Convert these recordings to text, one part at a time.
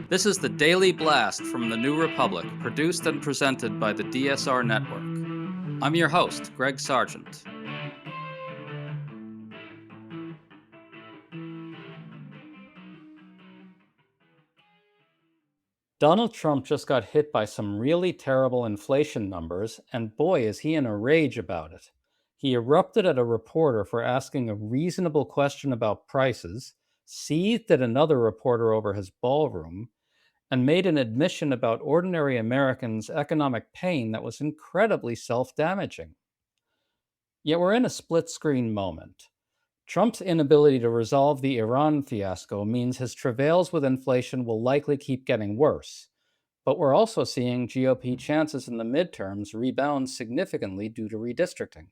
This is the Daily Blast from the New Republic, produced and presented by the DSR Network. I'm your host, Greg Sargent. Donald Trump just got hit by some really terrible inflation numbers, and boy, is he in a rage about it. He erupted at a reporter for asking a reasonable question about prices, seethed at another reporter over his ballroom, and made an admission about ordinary Americans' economic pain that was incredibly self damaging. Yet we're in a split screen moment. Trump's inability to resolve the Iran fiasco means his travails with inflation will likely keep getting worse. But we're also seeing GOP chances in the midterms rebound significantly due to redistricting.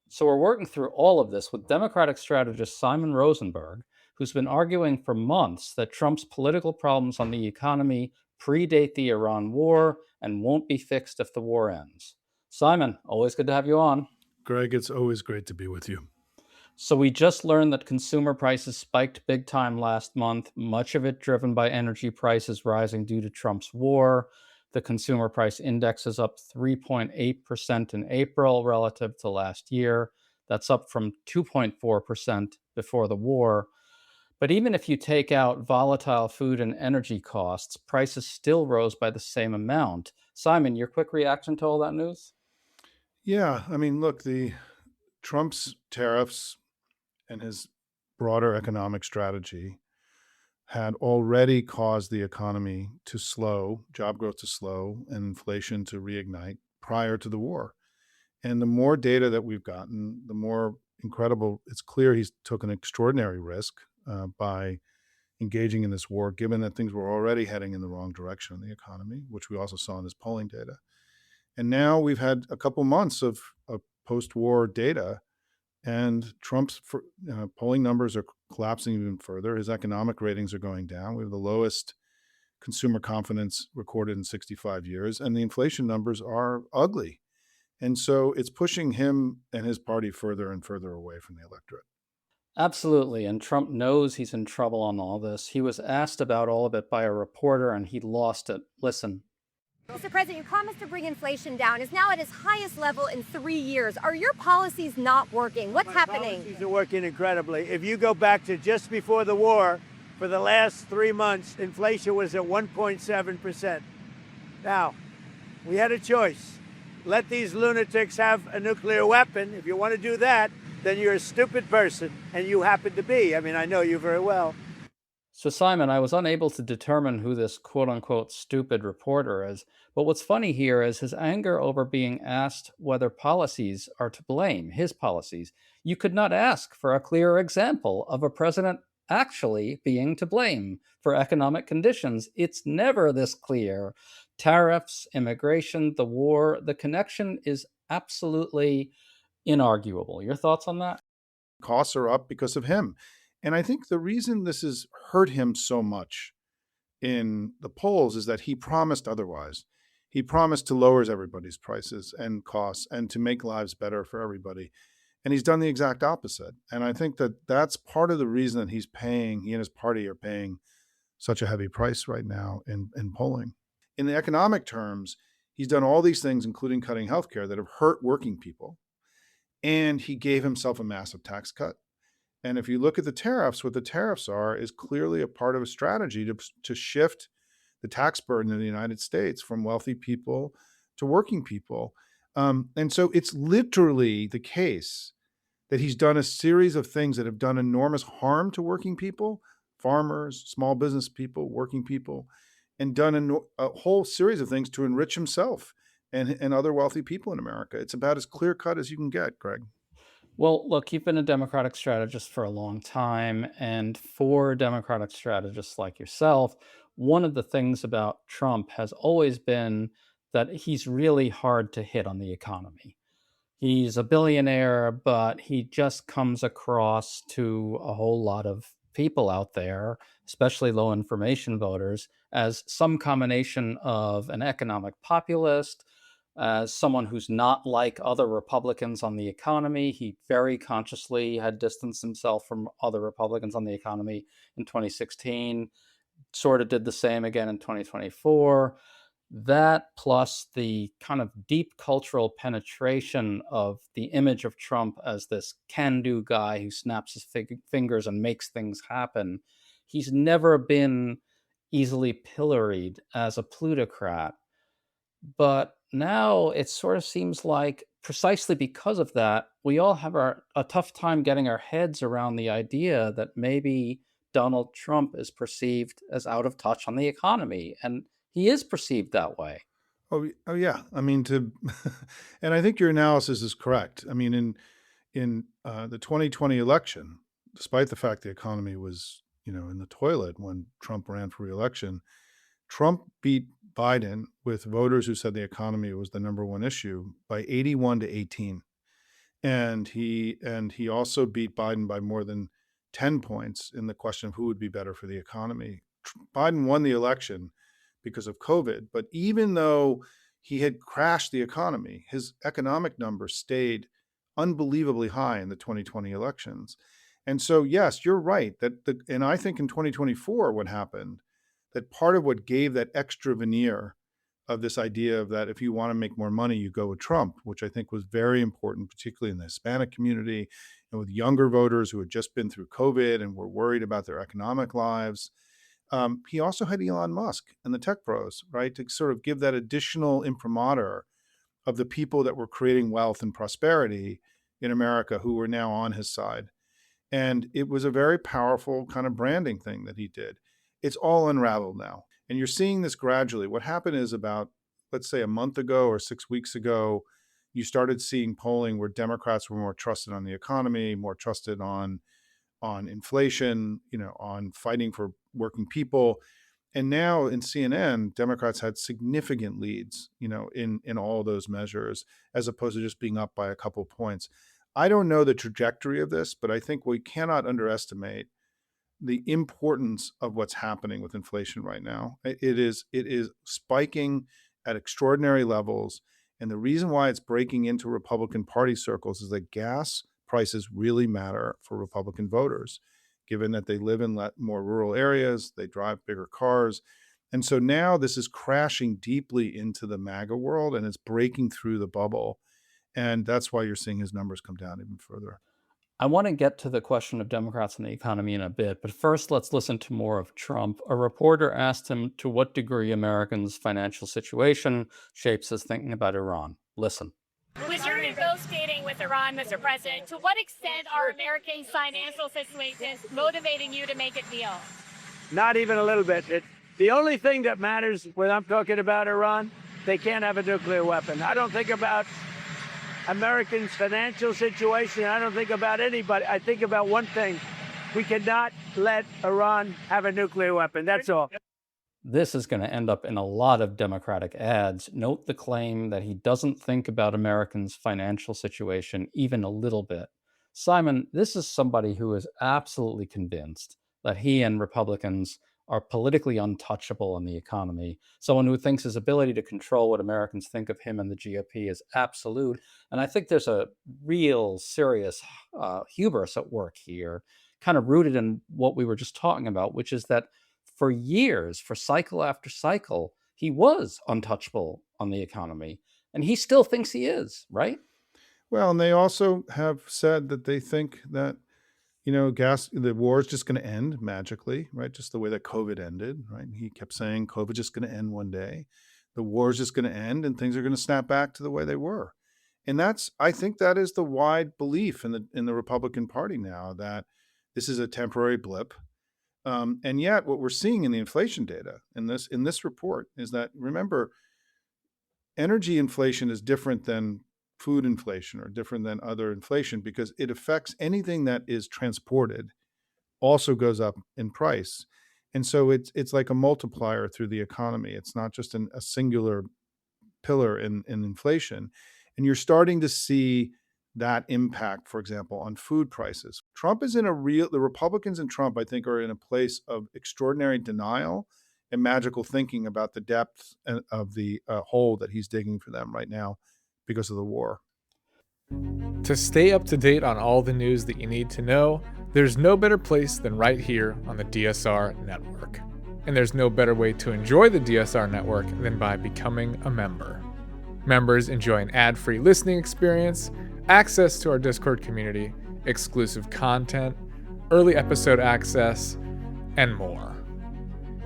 So we're working through all of this with Democratic strategist Simon Rosenberg, who's been arguing for months that Trump's political problems on the economy predate the Iran war and won't be fixed if the war ends. Simon, always good to have you on. Greg, it's always great to be with you. So we just learned that consumer prices spiked big time last month, much of it driven by energy prices rising due to Trump's war. The consumer price index is up 3.8% in April relative to last year. That's up from 2.4% before the war. But even if you take out volatile food and energy costs, prices still rose by the same amount. Simon, your quick reaction to all that news? Yeah, I mean, look, the Trump's tariffs and his broader economic strategy had already caused the economy to slow, job growth to slow, and inflation to reignite prior to the war. And the more data that we've gotten, the more incredible. It's clear he's took an extraordinary risk by engaging in this war, given that things were already heading in the wrong direction in the economy, which we also saw in his polling data. And now we've had a couple months of post-war data, and Trump's polling numbers are collapsing even further. His economic ratings are going down. We have the lowest consumer confidence recorded in 65 years, and the inflation numbers are ugly. And so it's pushing him and his party further and further away from the electorate. Absolutely. And Trump knows he's in trouble on all this. He was asked about all of it by a reporter and he lost it. Listen. Mr. President, your promise to bring inflation down is now at its highest level in 3 years. Are your policies not working? What's happening? Policies are working incredibly. If you go back to just before the war, for the last 3 months, inflation was at 1.7%. Now, we had a choice. Let these lunatics have a nuclear weapon. If you want to do that, then you're a stupid person, and you happen to be. I mean, I know you very well. So, Simon, I was unable to determine who this quote unquote stupid reporter is. But what's funny here is his anger over being asked whether policies are to blame, his policies. You could not ask for a clearer example of a president actually being to blame for economic conditions. It's never this clear. Tariffs, immigration, the war, the connection is absolutely inarguable. Your thoughts on that? Costs are up because of him. And I think the reason this has hurt him so much in the polls is that he promised otherwise. He promised to lower everybody's prices and costs and to make lives better for everybody. And he's done the exact opposite. And I think that that's part of the reason that he and his party are paying such a heavy price right now in polling. In the economic terms, he's done all these things, including cutting healthcare, that have hurt working people. And he gave himself a massive tax cut. And if you look at the tariffs, what the tariffs are is clearly a part of a strategy to shift the tax burden in the United States from wealthy people to working people. And so it's literally the case that he's done a series of things that have done enormous harm to working people, farmers, small business people, working people, and done a whole series of things to enrich himself and other wealthy people in America. It's about as clear cut as you can get, Greg. Well, look, you've been a Democratic strategist for a long time. And for Democratic strategists like yourself, one of the things about Trump has always been that he's really hard to hit on the economy. He's a billionaire, but he just comes across to a whole lot of people out there, especially low information voters, as some combination of an economic populist, as someone who's not like other Republicans on the economy. He very consciously had distanced himself from other Republicans on the economy in 2016. sort of did the same again in 2024. That plus the kind of deep cultural penetration of the image of Trump as this can-do guy who snaps his fingers and makes things happen. He's never been easily pilloried as a plutocrat. But now it sort of seems like precisely because of that, we all have a tough time getting our heads around the idea that maybe Donald Trump is perceived as out of touch on the economy. And he is perceived that way. Oh yeah. I mean, and I think your analysis is correct. I mean, in the 2020 election, despite the fact the economy was, in the toilet when Trump ran for re-election, Trump beat Biden with voters who said the economy was the number one issue by 81-18. And he also beat Biden by more than 10 points in the question of who would be better for the economy. Biden won the election because of COVID, but even though he had crashed the economy, his economic numbers stayed unbelievably high in the 2020 elections. And so, yes, you're right and I think in 2024, what happened, that part of what gave that extra veneer of this idea of that if you want to make more money, you go with Trump, which I think was very important, particularly in the Hispanic community and with younger voters who had just been through COVID and were worried about their economic lives. He also had Elon Musk and the tech bros, right, to sort of give that additional imprimatur of the people that were creating wealth and prosperity in America who were now on his side. And it was a very powerful kind of branding thing that he did. It's all unraveled now. And you're seeing this gradually. What happened is about, let's say, a month ago or 6 weeks ago, you started seeing polling where Democrats were more trusted on the economy, more trusted on inflation, on fighting for working people. And now in CNN, Democrats had significant leads, in all those measures, as opposed to just being up by a couple points. I don't know the trajectory of this, but I think we cannot underestimate the importance of what's happening with inflation right now. It is spiking at extraordinary levels. And the reason why it's breaking into Republican Party circles is that gas prices really matter for Republican voters, given that they live in more rural areas, they drive bigger cars. And so now this is crashing deeply into the MAGA world and it's breaking through the bubble. And that's why you're seeing his numbers come down even further. I want to get to the question of Democrats and the economy in a bit, but first let's listen to more of Trump. A reporter asked him to what degree Americans' financial situation shapes his thinking about Iran. Listen. With your negotiating with Iran, Mr. President, to what extent are Americans' financial situations motivating you to make a deal? Not even a little bit. The only thing that matters when I'm talking about Iran, they can't have a nuclear weapon. I don't think about Americans' financial situation. I don't think about anybody. I think about one thing. We cannot let Iran have a nuclear weapon. That's all. This is going to end up in a lot of Democratic ads. Note the claim that he doesn't think about Americans' financial situation even a little bit. Simon, this is somebody who is absolutely convinced that he and Republicans are politically untouchable in the economy. Someone who thinks his ability to control what Americans think of him and the GOP is absolute. And I think there's a real serious hubris at work here, kind of rooted in what we were just talking about, which is that for years, for cycle after cycle, he was untouchable on the economy. And he still thinks he is, right? Well, and they also have said that they think that the war is just going to end magically, right? Just the way that COVID ended, right? He kept saying COVID is just going to end one day. The war is just going to end and things are going to snap back to the way they were. And I think that is the wide belief in the Republican Party now, that this is a temporary blip. And yet what we're seeing in the inflation data in this report is that, remember, energy inflation is different than food inflation or different than other inflation because it affects anything that is transported, also goes up in price. And so it's like a multiplier through the economy. It's not just a singular pillar in inflation. And you're starting to see that impact, for example, on food prices. The Republicans and Trump, I think, are in a place of extraordinary denial and magical thinking about the depth of the hole that he's digging for them right now because of the war. To stay up to date on all the news that you need to know, there's no better place than right here on the DSR network. And there's no better way to enjoy the DSR network than by becoming a member. Members enjoy an ad-free listening experience, access to our Discord community, exclusive content, early episode access, and more.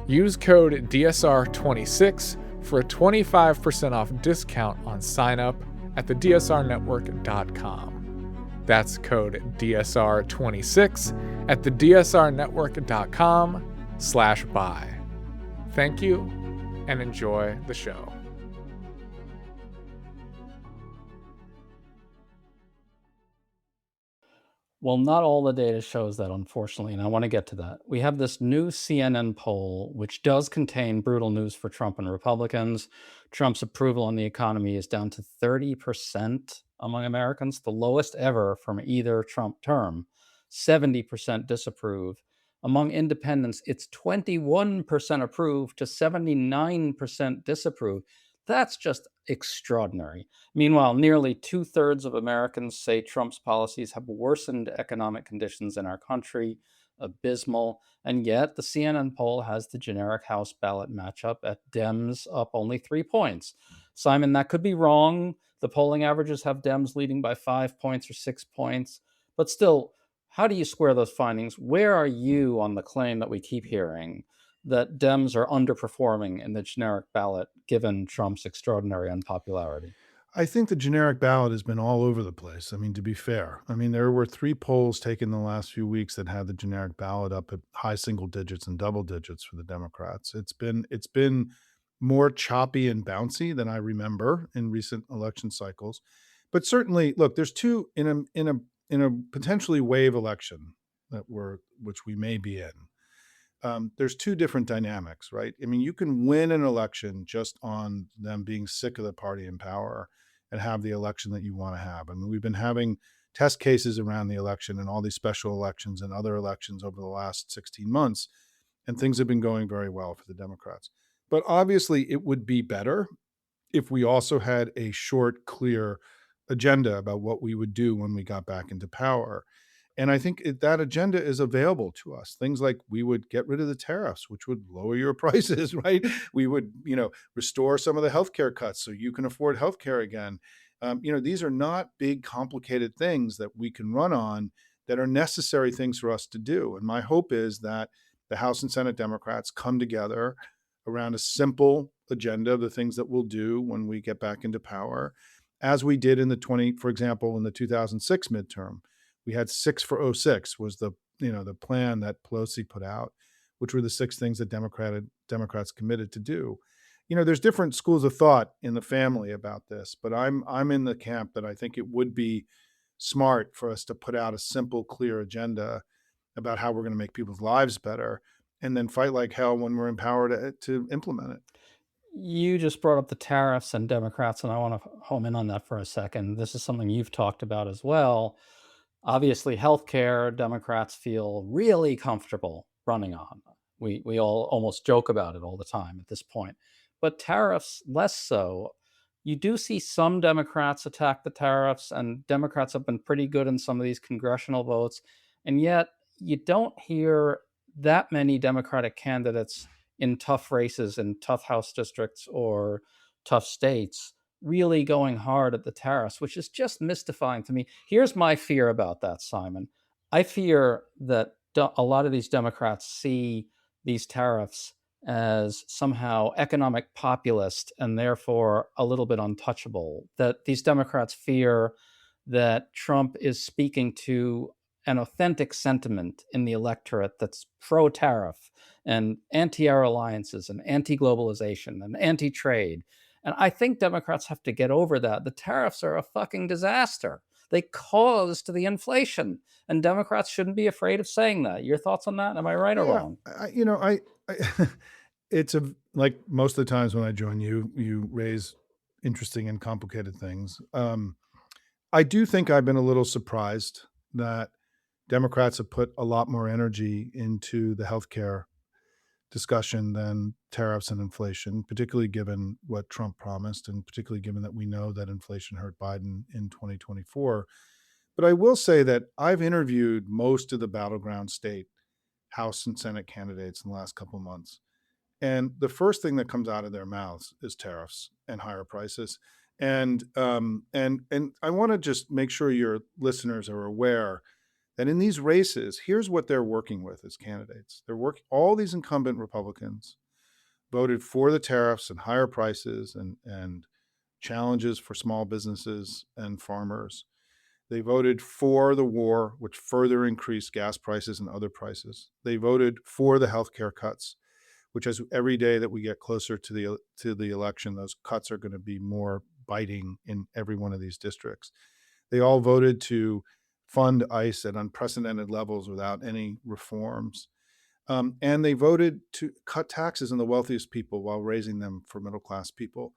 Use code DSR26 for a 25% off discount on sign up at thedsrnetwork.com. That's code DSR26 at thedsrnetwork.com/buy. Thank you and enjoy the show. Well, not all the data shows that, unfortunately, and I want to get to that. We have this new CNN poll, which does contain brutal news for Trump and Republicans. Trump's approval on the economy is down to 30% among Americans, the lowest ever from either Trump term. 70% disapprove. Among independents, it's 21% approve to 79% disapprove. That's just extraordinary. Meanwhile, nearly 2/3 of Americans say Trump's policies have worsened economic conditions in our country. Abysmal. And yet, the CNN poll has the generic House ballot matchup at Dems up only 3 points. Simon, that could be wrong. The polling averages have Dems leading by 5 points or 6 points. But still, how do you square those findings? Where are you on the claim that we keep hearing that Dems are underperforming in the generic ballot given Trump's extraordinary unpopularity? I think the generic ballot has been all over the place. I mean, to be fair, there were 3 polls taken in the last few weeks that had the generic ballot up at high single digits and double digits for the Democrats. It's been more choppy and bouncy than I remember in recent election cycles. But certainly, look, there's two in a potentially wave election which we may be in. There's 2 different dynamics, right? You can win an election just on them being sick of the party in power and have the election that you want to have. We've been having test cases around the election and all these special elections and other elections over the last 16 months, and things have been going very well for the Democrats. But obviously, it would be better if we also had a short, clear agenda about what we would do when we got back into power. And I think that agenda is available to us. Things like we would get rid of the tariffs, which would lower your prices, right? We would, restore some of the healthcare cuts so you can afford healthcare again. These are not big, complicated things that we can run on that are necessary things for us to do. And my hope is that the House and Senate Democrats come together around a simple agenda of the things that we'll do when we get back into power, as we did for example, in the 2006 midterm. We had 6 for 06 was the plan that Pelosi put out, which were the 6 things that Democrats committed to do. There's different schools of thought in the family about this, but I'm in the camp that I think it would be smart for us to put out a simple, clear agenda about how we're going to make people's lives better, and then fight like hell when we're in power to implement it. You just brought up the tariffs and Democrats, and I want to home in on that for a second. This is something you've talked about as well. Obviously, healthcare, Democrats feel really comfortable running on. We all almost joke about it all the time at this point. But tariffs, less so. You do see some Democrats attack the tariffs, and Democrats have been pretty good in some of these congressional votes. And yet, you don't hear that many Democratic candidates in tough races in tough House districts or tough states really going hard at the tariffs, which is just mystifying to me. Here's my fear about that, Simon. I fear that a lot of these Democrats see these tariffs as somehow economic populist and therefore a little bit untouchable, that these Democrats fear that Trump is speaking to an authentic sentiment in the electorate that's pro-tariff and anti-air alliances and anti-globalization and anti-trade. And I think Democrats have to get over that. The tariffs are a fucking disaster. They caused the inflation, and Democrats shouldn't be afraid of saying that. Your thoughts on that? Am I right or wrong? It's like most of the times when I join you, you raise interesting and complicated things. I do think I've been a little surprised that Democrats have put a lot more energy into the healthcare discussion than tariffs and inflation, particularly given what Trump promised, and particularly given that we know that inflation hurt Biden in 2024. But I will say that I've interviewed most of the battleground state House and Senate candidates in the last couple of months. And the first thing that comes out of their mouths is tariffs and higher prices. And I want to just make sure your listeners are aware that in these races, here's what they're working with as candidates. All these incumbent Republicans voted for the tariffs and higher prices and challenges for small businesses and farmers. They voted for the war, which further increased gas prices and other prices. They voted for the healthcare cuts, which as every day that we get closer to the election, those cuts are going to be more biting in every one of these districts. They all voted to fund ICE at unprecedented levels without any reforms. And they voted to cut taxes on the wealthiest people while raising them for middle class people.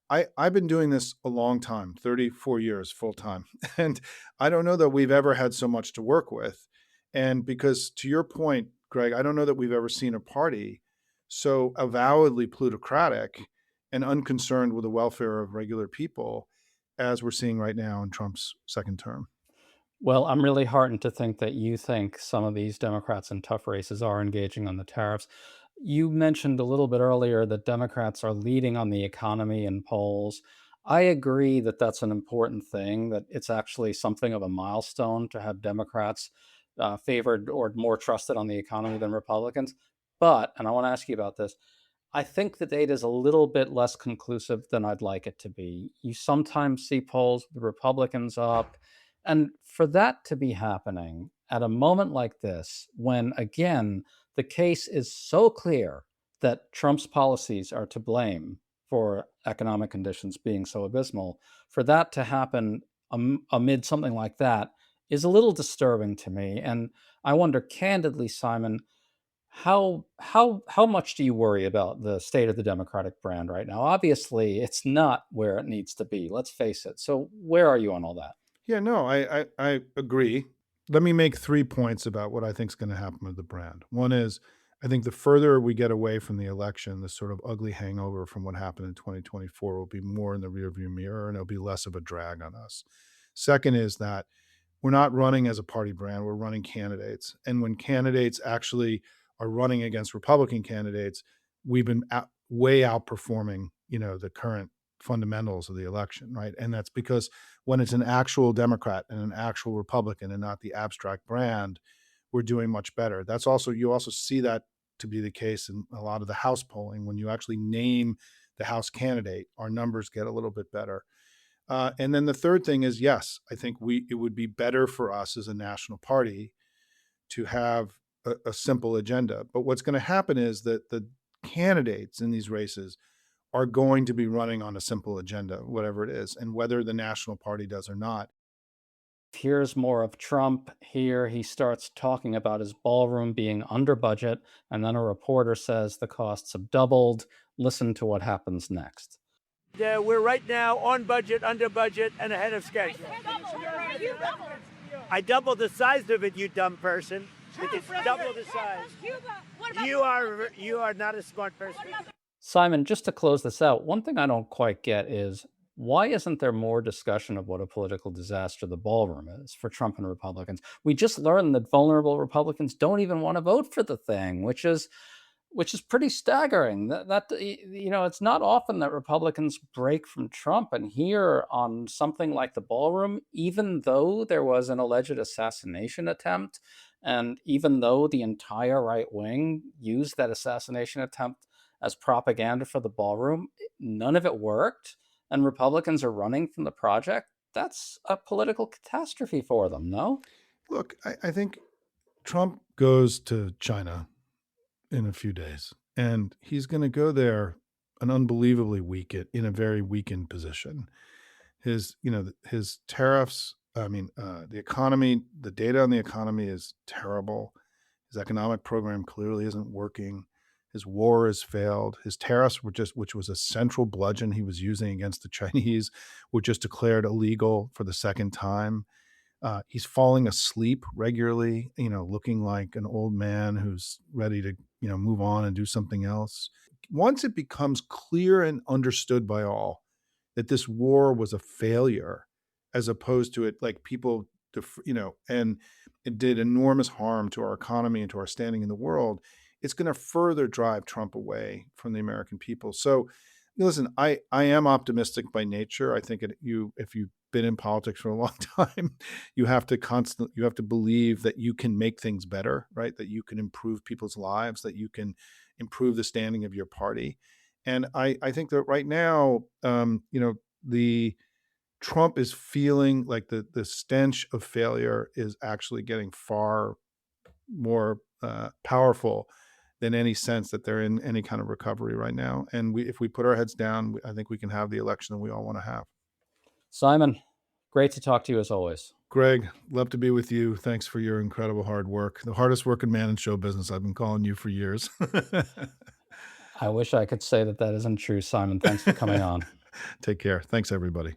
I've been doing this a long time, 34 years full time. And I don't know that we've ever had so much to work with. And because to your point, Greg, I don't know that we've ever seen a party so avowedly plutocratic and unconcerned with the welfare of regular people as we're seeing right now in Trump's second term. Well, I'm really heartened to think that you think some of these Democrats in tough races are engaging on the tariffs. You mentioned a little bit earlier that Democrats are leading on the economy in polls. I agree that that's an important thing, that it's actually something of a milestone to have Democrats favored or more trusted on the economy than Republicans. But, and I want to ask you about this, I think the data is a little bit less conclusive than I'd like it to be. You sometimes see polls with the Republicans up. And for that to be happening at a moment like this, when again, the case is so clear that Trump's policies are to blame for economic conditions being so abysmal, for that to happen amid something like that is a little disturbing to me. And I wonder candidly, Simon, how much do you worry about the state of the Democratic brand right now? Obviously, it's not where it needs to be. Let's face it. So, where are you on all that? Yeah, no, I agree. Let me make 3 points about what I think is going to happen with the brand. One is, I think the further we get away from the election, the sort of ugly hangover from what happened in 2024 will be more in the rearview mirror and it'll be less of a drag on us. Second is that we're not running as a party brand, we're running candidates. And when candidates actually are running against Republican candidates, we've been way outperforming, the current fundamentals of the election, right? And that's because when it's an actual Democrat and an actual Republican and not the abstract brand, we're doing much better. You also see that to be the case in a lot of the House polling. When you actually name the House candidate, our numbers get a little bit better. And then the third thing is, yes, I think it would be better for us as a national party to have a simple agenda. But what's going to happen is that the candidates in these races are going to be running on a simple agenda, whatever it is, and whether the national party does or not. Here's more of Trump. Here he starts talking about his ballroom being under budget, and then a reporter says the costs have doubled. Listen to what happens next. We're right now on budget, under budget, and ahead of schedule. I doubled the size of it, you dumb person. It's double the size. You are not a smart person. Simon, just to close this out, one thing I don't quite get is why isn't there more discussion of what a political disaster the ballroom is for Trump and Republicans? We just learned that vulnerable Republicans don't even want to vote for the thing, which is pretty staggering. It's not often that Republicans break from Trump, and here on something like the ballroom, even though there was an alleged assassination attempt, and even though the entire right wing used that assassination attempt as propaganda for the ballroom, none of it worked, and Republicans are running from the project. That's a political catastrophe for them, no? Look, I think Trump goes to China in a few days, and he's going to go there an unbelievably in a very weakened position. His tariffs, the economy, the data on the economy is terrible. His economic program clearly isn't working. His war has failed. His tariffs which was a central bludgeon he was using against the Chinese, were just declared illegal for the second time. He's falling asleep regularly, looking like an old man who's ready to, move on and do something else. Once it becomes clear and understood by all that this war was a failure, as opposed to it like people, and it did enormous harm to our economy and to our standing in the world, it's going to further drive Trump away from the American people. So, listen, I am optimistic by nature. I think if you've been in politics for a long time, you have to believe that you can make things better, right? That you can improve people's lives, that you can improve the standing of your party. And I think that right now, the Trump is feeling like the stench of failure is actually getting far more powerful than any sense that they're in any kind of recovery right now. And if we put our heads down, I think we can have the election that we all want to have. Simon, great to talk to you as always. Greg, love to be with you. Thanks for your incredible hard work. The hardest working man in show business. I've been calling you for years. I wish I could say that isn't true, Simon. Thanks for coming on. Take care. Thanks, everybody.